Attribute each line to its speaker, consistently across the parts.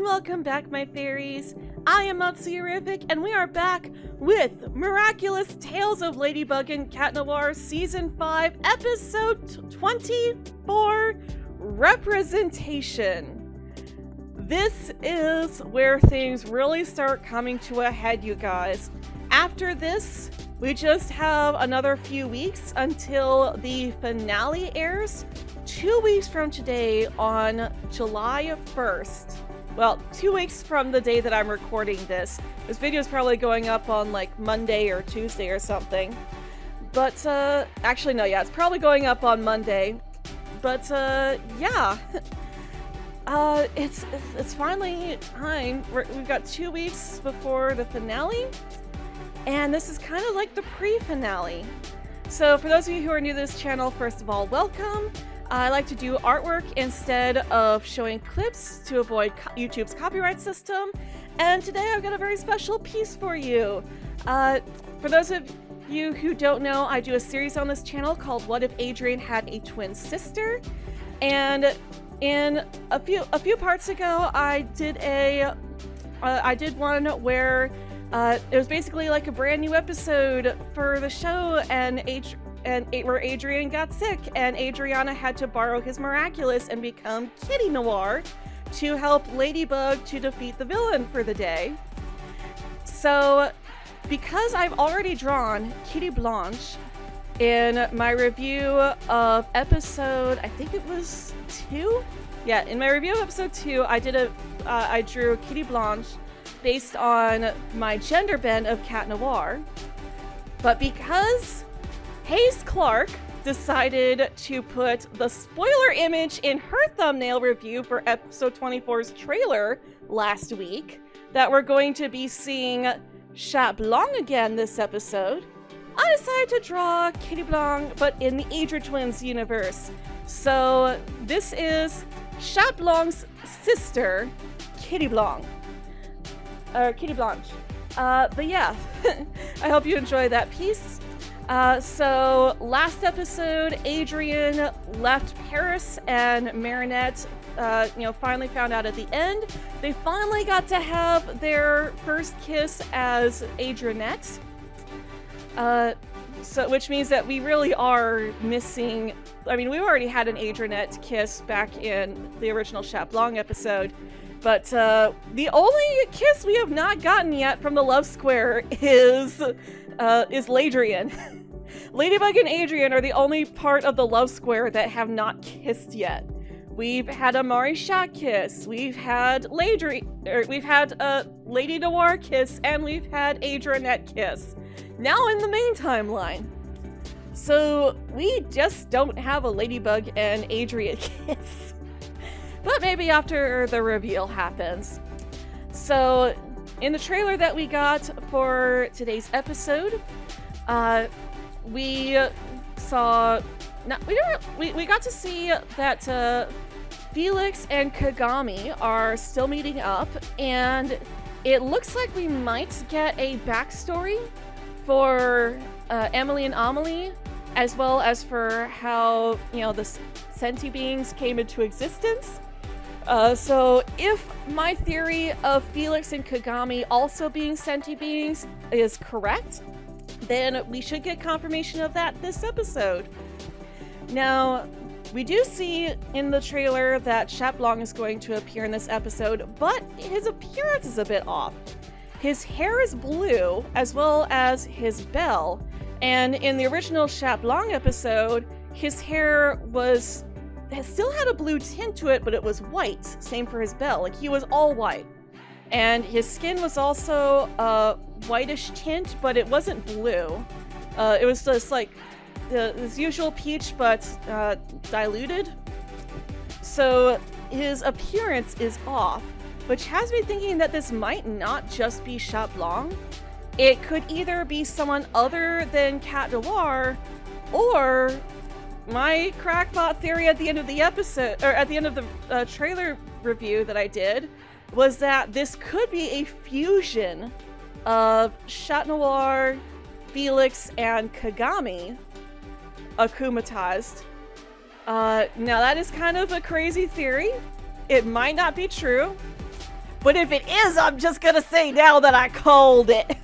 Speaker 1: welcome back, my fairies. I am Matsuyorific, and we are back with Miraculous Tales of Ladybug and Cat Noir Season 5, Episode 24, Representation. This is where things really start coming to a head, you guys. After this, we just have another few weeks until the finale airs, 2 weeks from today on July 1st. Well, 2 weeks from the day that I'm recording this. This video is probably going up on like Monday or Tuesday or something. But, actually no, yeah, it's probably going up on Monday. But, yeah. It's finally time. We've got 2 weeks before the finale. And this is kind of like the pre-finale. So for those of you who are new to this channel, first of all, welcome. I like to do artwork instead of showing clips to avoid YouTube's copyright system. And today I've got a very special piece for you. For those of you who don't know, I do a series on this channel called What If Adrian Had a Twin Sister? And in a few parts ago, I did one where it was basically like a brand new episode for the show, and where Adrian got sick, and Adriana had to borrow his miraculous and become Kitty Noir to help Ladybug to defeat the villain for the day. So, because I've already drawn Kitty Blanche in my review of episode, I think it was 2? Yeah, in my review of episode 2, I drew Kitty Blanche based on my gender bend of Cat Noir. But because Hayes Clark decided to put the spoiler image in her thumbnail review for episode 24's trailer last week, that we're going to be seeing Chat Blanc again this episode, I decided to draw Kitty Blanc, but in the Adria Twins universe. So this is Chat Blanc's sister, Kitty Blanc. Kitty Blanche. But yeah, I hope you enjoy that piece. So last episode, Adrian left Paris, and Marinette, finally found out at the end. They finally got to have their first kiss as Adrianette. Which means that we really are missing. I mean, we already had an Adrianette kiss back in the original Chat Blanc episode. But the only kiss we have not gotten yet from the Love Square is Ladrian. Ladybug and Adrian are the only part of the Love Square that have not kissed yet. We've had a Marisha kiss, we've had Lady Noir kiss, and we've had Adrianette kiss. Now in the main timeline. So we just don't have a Ladybug and Adrian kiss. But maybe after the reveal happens. So, in the trailer that we got for today's episode, we got to see that Felix and Kagami are still meeting up, and it looks like we might get a backstory for Emily and Amelie, as well as for how, the sentient beings came into existence. So if my theory of Felix and Kagami also being sentient beings is correct, then we should get confirmation of that this episode. Now, we do see in the trailer that Chat Blanc is going to appear in this episode, but his appearance is a bit off. His hair is blue, as well as his bell, and in the original Chat Blanc episode, his hair still had a blue tint to it, but it was white. Same for his bell. Like, he was all white. And his skin was also a whitish tint, but it wasn't blue. It was just like his usual peach, but diluted. So his appearance is off, which has me thinking that this might not just be Chat Blanc. It could either be someone other than Cat Noir, or my crackpot theory at the end of the episode, or at the end of the trailer review that I did, was that this could be a fusion of Chat Noir, Felix, and Kagami akumatized. Now that is kind of a crazy theory. It might not be true, But if it is, I'm just gonna say now that I called it.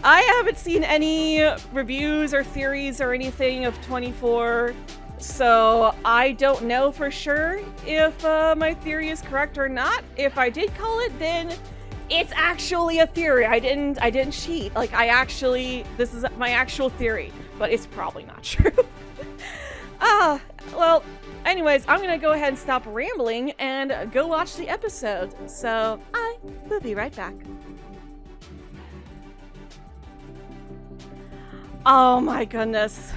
Speaker 1: I haven't seen any reviews or theories or anything of 24, so I don't know for sure if my theory is correct or not. If I did call it, then it's actually a theory. I didn't cheat. Like, this is my actual theory, but it's probably not true. Well, anyways, I'm gonna go ahead and stop rambling and go watch the episode. So I will be right back. Oh my goodness.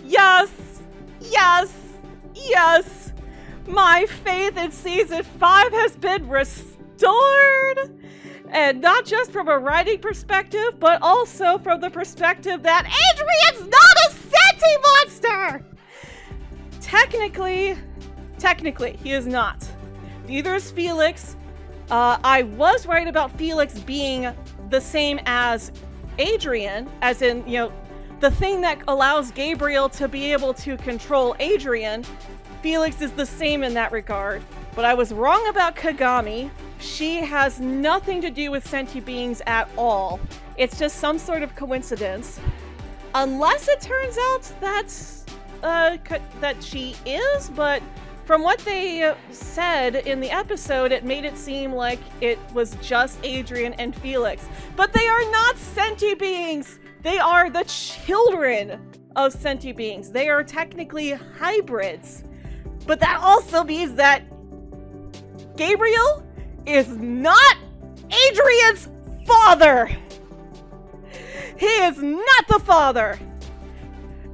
Speaker 1: Yes! Yes! Yes! My faith in season 5 has been restored! And not just from a writing perspective, but also from the perspective that Adrian's not a sentient monster! Technically, he is not. Neither is Felix. I was right about Felix being the same as Adrian, as in, the thing that allows Gabriel to be able to control Adrian. Felix is the same in that regard. But I was wrong about Kagami. She has nothing to do with sentient beings at all. It's just some sort of coincidence. Unless it turns out that she is, but from what they said in the episode, it made it seem like it was just Adrian and Felix. But they are not sentient beings! They are the children of sentient beings. They are technically hybrids. But that also means that Gabriel is not Adrian's father! He is not the father!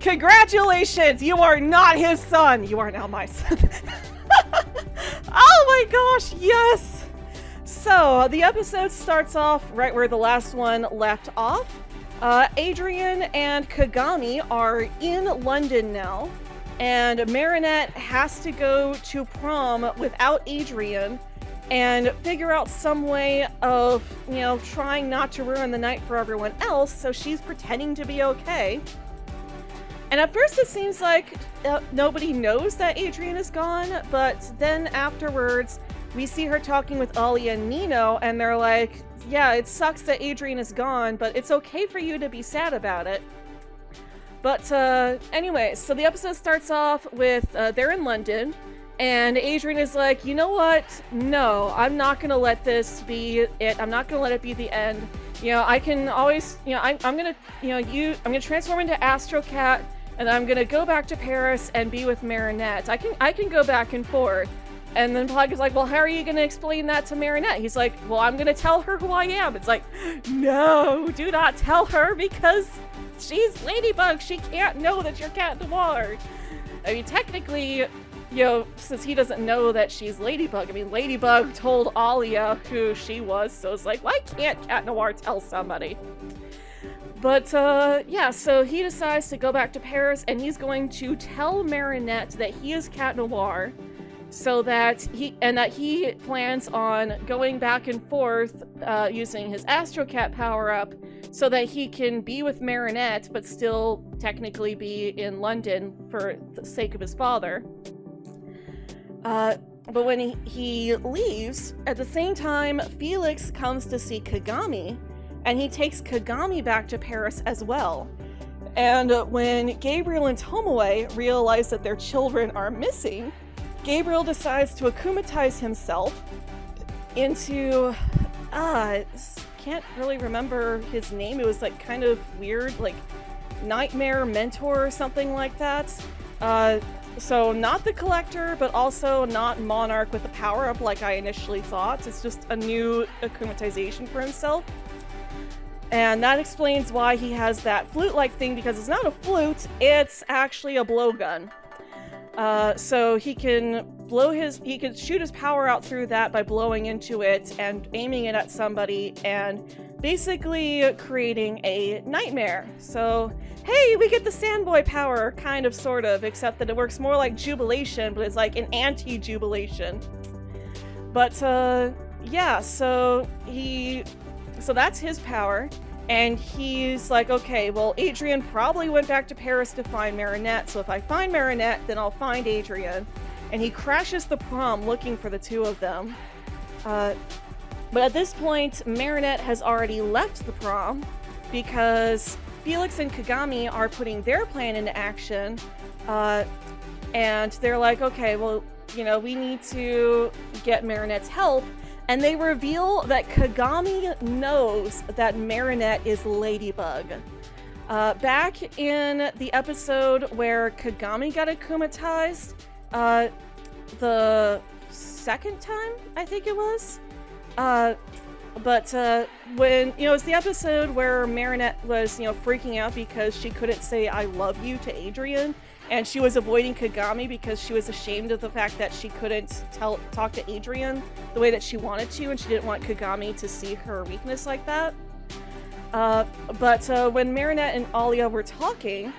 Speaker 1: Congratulations! You are not his son! You are now my son. Oh my gosh, yes! So, the episode starts off right where the last one left off. Adrian and Kagami are in London now, and Marinette has to go to prom without Adrian and figure out some way of, trying not to ruin the night for everyone else, so she's pretending to be okay. And at first it seems like nobody knows that Adrian is gone, but then afterwards we see her talking with Ollie and Nino, and they're like, yeah, it sucks that Adrian is gone, but it's okay for you to be sad about it. But anyway, so the episode starts off with they're in London, and Adrian is like, you know what? No, I'm not gonna let this be it. I'm not gonna let it be the end. I can always, I'm gonna transform into Astro Cat, and I'm gonna go back to Paris and be with Marinette. I can go back and forth. And then Pog is like, well, how are you gonna explain that to Marinette? He's like, well, I'm gonna tell her who I am. It's like, no, do not tell her, because she's Ladybug. She can't know that you're Cat Noir. I mean, technically, since he doesn't know that she's Ladybug, Ladybug told Alia who she was, so it's like, why can't Cat Noir tell somebody? But, yeah, so he decides to go back to Paris, and he's going to tell Marinette that he is Cat Noir, so that he plans on going back and forth using his Astro Cat power-up, so that he can be with Marinette, but still technically be in London for the sake of his father. But when he leaves, at the same time, Felix comes to see Kagami, and he takes Kagami back to Paris as well. And when Gabriel and Tomoe realize that their children are missing, Gabriel decides to akumatize himself into, can't really remember his name. It was like kind of weird, like Nightmare Mentor or something like that. So not the Collector, but also not Monarch with the power-up like I initially thought. It's just a new akumatization for himself. And that explains why he has that flute-like thing, because it's not a flute, it's actually a blowgun. So he can shoot his power out through that by blowing into it and aiming it at somebody and basically creating a nightmare. So, hey, we get the Sandboy power, kind of, sort of, except that it works more like Jubilation, but it's like an anti-Jubilation. But, yeah, so that's his power. And he's like, okay, well, Adrian probably went back to Paris to find Marinette, so if I find Marinette, then I'll find Adrian. And he crashes the prom looking for the two of them. But at this point, Marinette has already left the prom because Felix and Kagami are putting their plan into action. And they're like, okay, well, we need to get Marinette's help. And they reveal that Kagami knows that Marinette is Ladybug. Back in the episode where Kagami got akumatized, the second time, I think it was. When, it's the episode where Marinette was, freaking out because she couldn't say I love you to Adrian, and she was avoiding Kagami because she was ashamed of the fact that she couldn't talk to Adrian the way that she wanted to, and she didn't want Kagami to see her weakness like that. When Marinette and Alia were talking,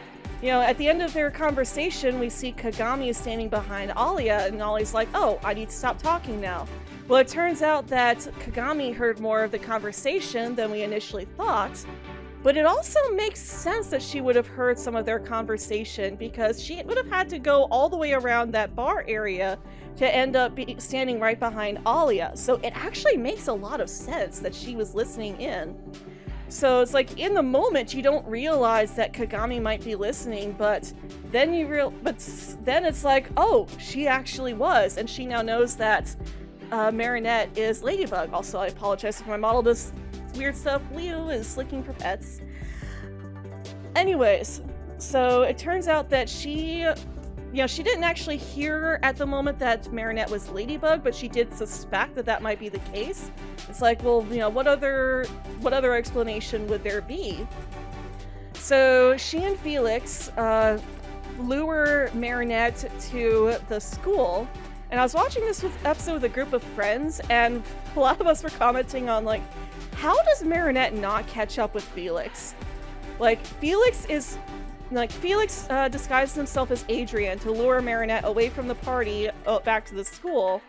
Speaker 1: at the end of their conversation, we see Kagami is standing behind Alia, and Alia's like, oh, I need to stop talking now. Well, it turns out that Kagami heard more of the conversation than we initially thought, but it also makes sense that she would have heard some of their conversation because she would have had to go all the way around that bar area to end up standing right behind Alia. So it actually makes a lot of sense that she was listening in. So it's like in the moment you don't realize that Kagami might be listening, but then then it's like, oh, she actually was, and she now knows that Marinette is Ladybug. Also, I apologize if my model does weird stuff. Leo is looking for pets. Anyways, so it turns out that she didn't actually hear at the moment that Marinette was Ladybug, but she did suspect that might be the case. It's like, well, what other explanation would there be? So she and Felix lure Marinette to the school. And I was watching this episode with a group of friends, and a lot of us were commenting on, like, how does Marinette not catch up with Felix? Like, Felix disguises himself as Adrian to lure Marinette away from the party back to the school.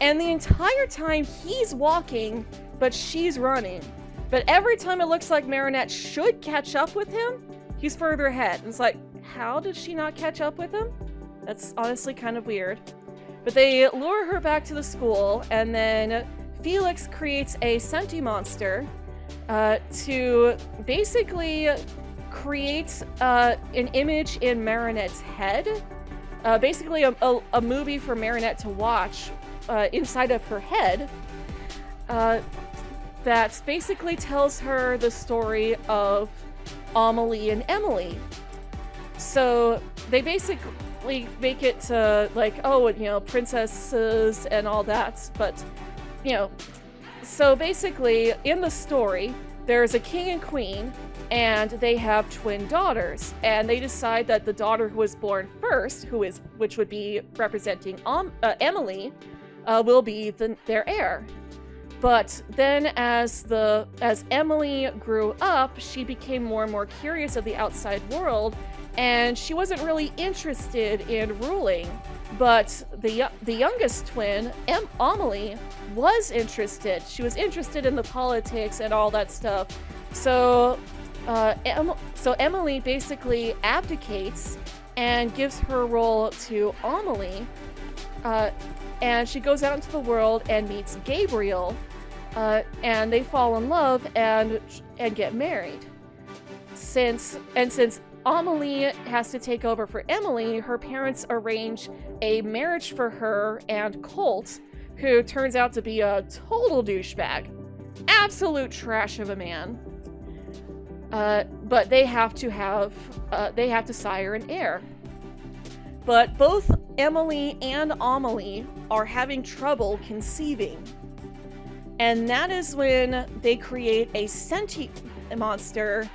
Speaker 1: And the entire time he's walking, but she's running. But every time it looks like Marinette should catch up with him, he's further ahead. And it's like, how did she not catch up with him? That's honestly kind of weird. But they lure her back to the school, and then Felix creates a Senti monster to basically create an image in Marinette's head. Basically a movie for Marinette to watch inside of her head that basically tells her the story of Amelie and Emily. So they basically make it princesses and all that, but so basically in the story there's a king and queen, and they have twin daughters, and they decide that the daughter who was born first, which would be representing Emily, will be their heir. But then as Emily grew up, she became more and more curious of the outside world, and she wasn't really interested in ruling. But the youngest twin, Amelie, was interested. She was interested in the politics and all that stuff. So Emily basically abdicates and gives her role to Amelie, and she goes out into the world and meets Gabriel, and they fall in love and get married. Since Amelie has to take over for Emily, her parents arrange a marriage for her and Colt, who turns out to be a total douchebag. Absolute trash of a man. But they have to sire an heir. But both Emily and Amelie are having trouble conceiving. And that is when they create a sentient monster,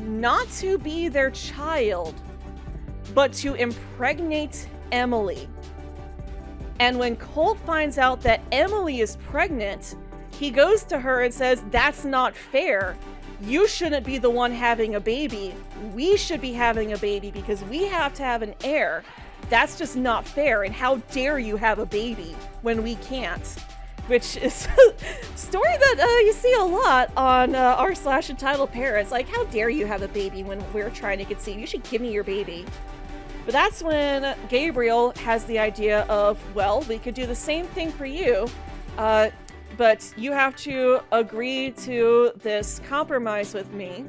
Speaker 1: not to be their child, but to impregnate Emily. And when Colt finds out that Emily is pregnant, he goes to her and says, "That's not fair. You shouldn't be the one having a baby. We should be having a baby because we have to have an heir. That's just not fair. And how dare you have a baby when we can't?" Which is a story that you see a lot on r/entitled parents. Like, how dare you have a baby when we're trying to conceive? You should give me your baby. But that's when Gabriel has the idea of, well, we could do the same thing for you. But you have to agree to this compromise with me.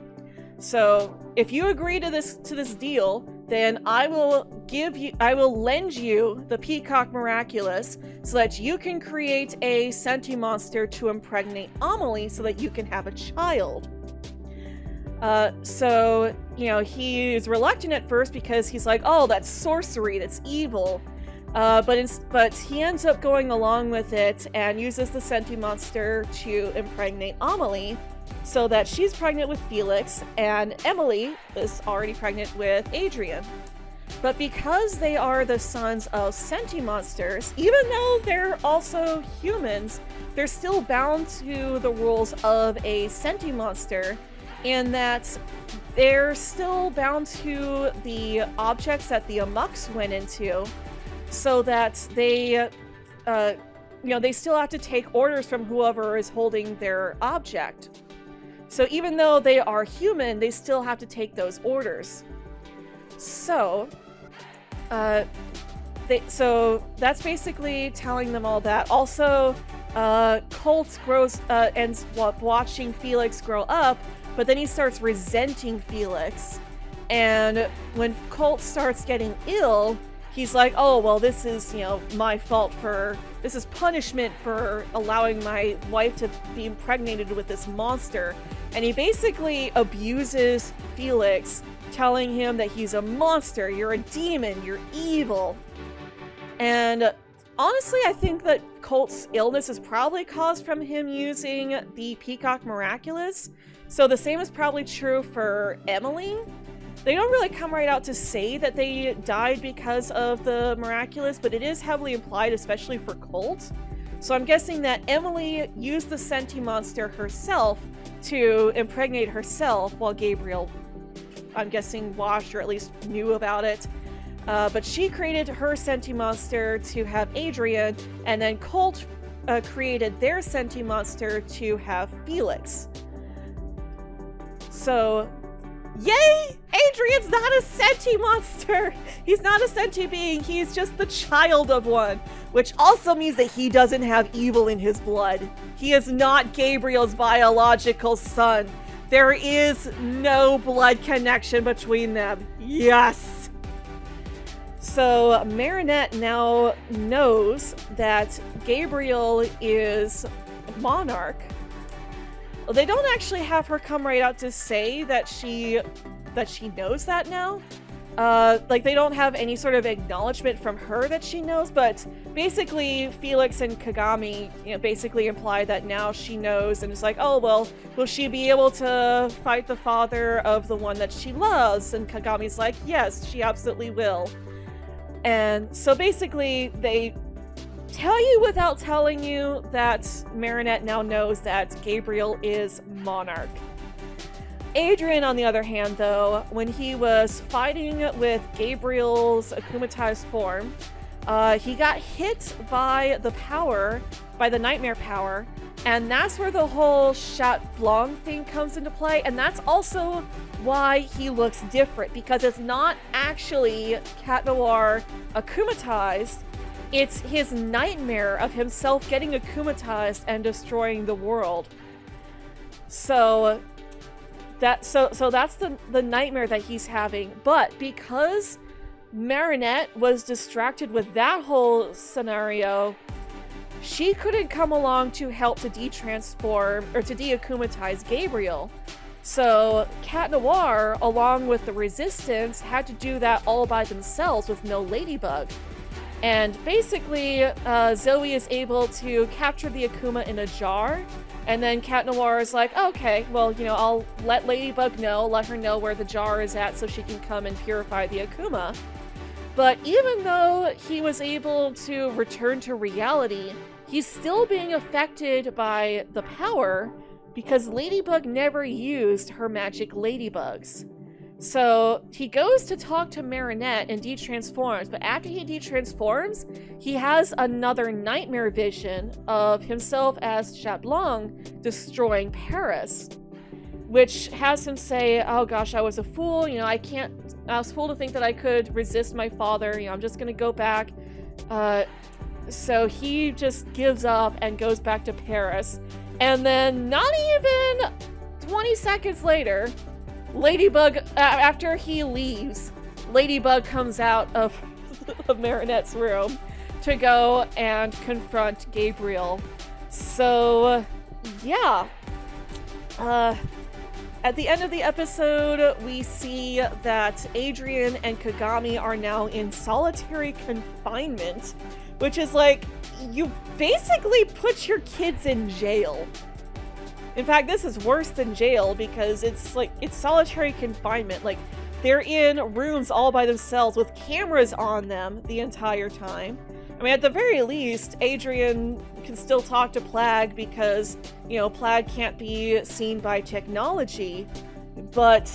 Speaker 1: So if you agree to this deal, then I will lend you the Peacock Miraculous so that you can create a senti monster to impregnate Amelie so that you can have a child. So, you know, he's reluctant at first because he's like, oh, that's sorcery, that's evil. But he ends up going along with it and uses the senti monster to impregnate Amelie so that she's pregnant with Felix and Emily is already pregnant with Adrian. But because they are the sons of senti monsters, even though they're also humans, they're still bound to the rules of a senti monster in that they're still bound to the objects that the Amuks went into, so that they, they still have to take orders from whoever is holding their object. So even though they are human, they still have to take those orders. So, so that's basically telling them all that. Also, Colt ends up watching Felix grow up, but then he starts resenting Felix. And when Colt starts getting ill, he's like, oh, well, this is, my fault this is punishment for allowing my wife to be impregnated with this monster. And he basically abuses Felix, telling him that he's a monster, you're a demon, you're evil. And honestly, I think that Colt's illness is probably caused from him using the Peacock Miraculous. So the same is probably true for Emily. They don't really come right out to say that they died because of the Miraculous, but it is heavily implied, especially for Colt. So I'm guessing that Emily used the senti monster herself to impregnate herself while Gabriel, I'm guessing, watched or at least knew about it. But she created her senti monster to have Adrian, and then Colt created their senti monster to have Felix. So, yay! Adrian's not a senti monster! He's not a senti being, he's just the child of one. Which also means that he doesn't have evil in his blood. He is not Gabriel's biological son. There is no blood connection between them. Yes! So, Marinette now knows that Gabriel is Monarch. Well, they don't actually have her come right out to say that she knows that now. They don't have any sort of acknowledgement from her that she knows, but basically Felix and Kagami, basically imply that now she knows, and it's like, oh, well, will she be able to fight the father of the one that she loves? And Kagami's like, yes, she absolutely will. And so basically they tell you without telling you that Marinette now knows that Gabriel is Monarch. Adrian, on the other hand, though, when he was fighting with Gabriel's akumatized form, he got hit by the nightmare power, and that's where the whole Chat Blanc thing comes into play, and that's also why he looks different, because it's not actually Cat Noir akumatized, it's his nightmare of himself getting akumatized and destroying the world. So that's the nightmare that he's having. But because Marinette was distracted with that whole scenario, she couldn't come along to help to detransform or to deakumatize Gabriel. So Cat Noir, along with the Resistance, had to do that all by themselves with no Ladybug. And basically, Zoe is able to capture the Akuma in a jar, and then Cat Noir is like, okay, well, I'll let Ladybug know, let her know where the jar is at so she can come and purify the Akuma. But even though he was able to return to reality, he's still being affected by the power because Ladybug never used her magic ladybugs. So he goes to talk to Marinette and detransforms, but after he detransforms, he has another nightmare vision of himself as Chat Blanc destroying Paris, which has him say, oh gosh, I was a fool, I was a fool to think that I could resist my father, I'm just gonna go back. So he just gives up and goes back to Paris. And then not even 20 seconds later, Ladybug, after he leaves, Ladybug comes out of Marinette's room to go and confront Gabriel. So, yeah. At the end of the episode, we see that Adrian and Kagami are now in solitary confinement, which is like, you basically put your kids in jail. In fact, this is worse than jail because it's solitary confinement. Like, they're in rooms all by themselves with cameras on them the entire time. I mean, at the very least, Adrian can still talk to Plague because, you know, Plague can't be seen by technology. But,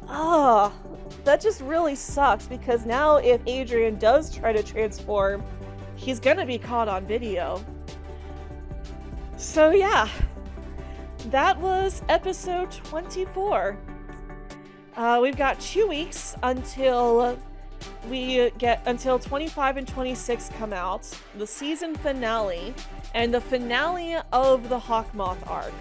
Speaker 1: that just really sucks because now if Adrian does try to transform, he's gonna be caught on video. So yeah, that was episode 24. We've got 2 weeks until 25 and 26 come out, the season finale, and the finale of the Hawkmoth arc.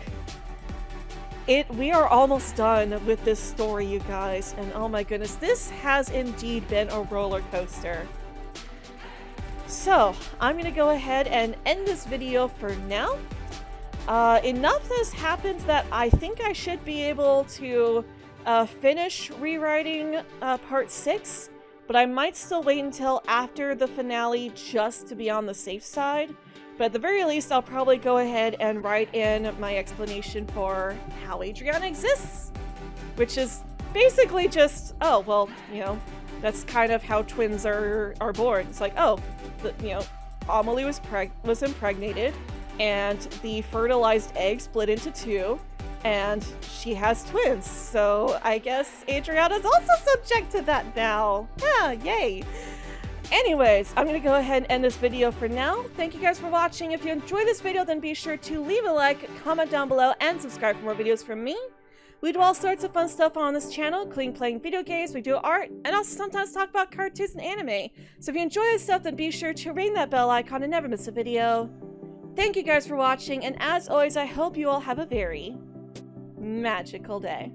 Speaker 1: We are almost done with this story, you guys, and oh my goodness, this has indeed been a roller coaster. So, I'm gonna go ahead and end this video for now. Enough has happened that I think I should be able to finish rewriting part 6, but I might still wait until after the finale just to be on the safe side. But at the very least, I'll probably go ahead and write in my explanation for how Adriana exists, which is basically just, oh, well, you know, that's kind of how twins are born. It's like, oh, you know, Amelie was impregnated, and the fertilized egg split into 2, and she has twins. So I guess Adriana's also subject to that now. Yeah, yay. Anyways, I'm going to go ahead and end this video for now. Thank you guys for watching. If you enjoyed this video, then be sure to leave a like, comment down below, and subscribe for more videos from me. We do all sorts of fun stuff on this channel, including playing video games, we do art, and also sometimes talk about cartoons and anime. So if you enjoy this stuff, then be sure to ring that bell icon and never miss a video. Thank you guys for watching, and as always, I hope you all have a very magical day.